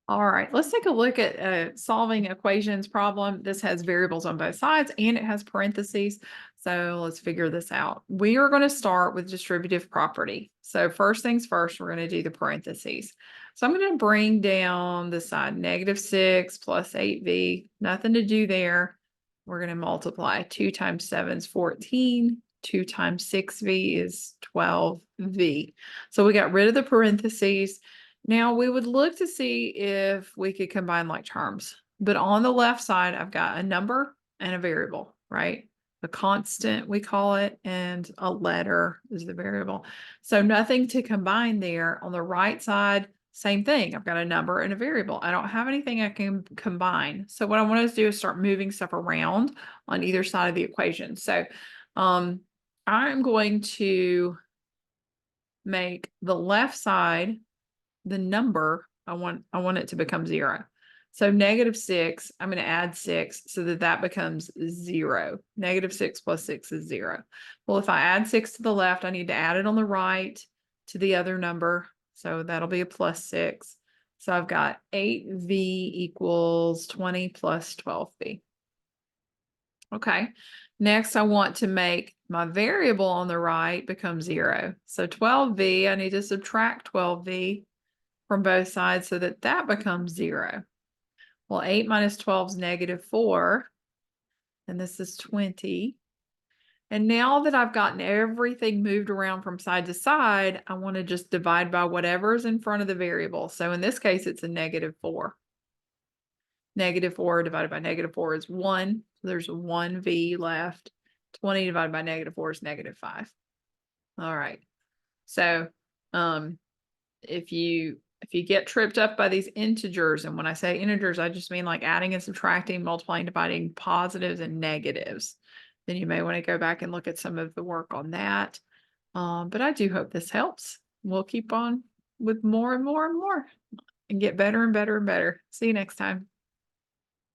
All right, let's take a look at solving equations problem. This has variables on both sides and it has parentheses. So let's figure this out. We are going to start with distributive property. So first things first, we're going to do the parentheses. So I'm going to bring down the side -6 plus 8v, nothing to do there. We're going to multiply 2 times 7 is 14. 2 times 6v is 12v. So we got rid of the parentheses. Now we would look to see if we could combine like terms, but on the left side, I've got a number and a variable, right? A constant, we call it, and a letter is the variable. So nothing to combine there. On the right side, same thing. I've got a number and a variable. I don't have anything I can combine. So what I want to do is start moving stuff around on either side of the equation. So I'm going to make the left side the number, I want it to become 0. So -6, I'm going to add 6 so that that becomes 0. -6 plus 6 is 0. Well, if I add 6 to the left, I need to add it on the right to the other number. So that'll be a +6. So I've got 8v equals 20 plus 12v. Okay. Next, I want to make my variable on the right become 0. So 12v, I need to subtract 12v from both sides so that that becomes 0. Well, 8 minus 12 is -4, and this is 20. And now that I've gotten everything moved around from side to side, I want to just divide by whatever's in front of the variable. So in this case, it's a -4. -4 divided by -4 is 1. So there's 1v left. 20 divided by -4 is -5. All right. So if you get tripped up by these integers, and when I say integers, I just mean like adding and subtracting, multiplying, dividing, positives and negatives, then you may want to go back and look at some of the work on that. But I do hope this helps. We'll keep on with more and more and more and get better and better and better. See you next time.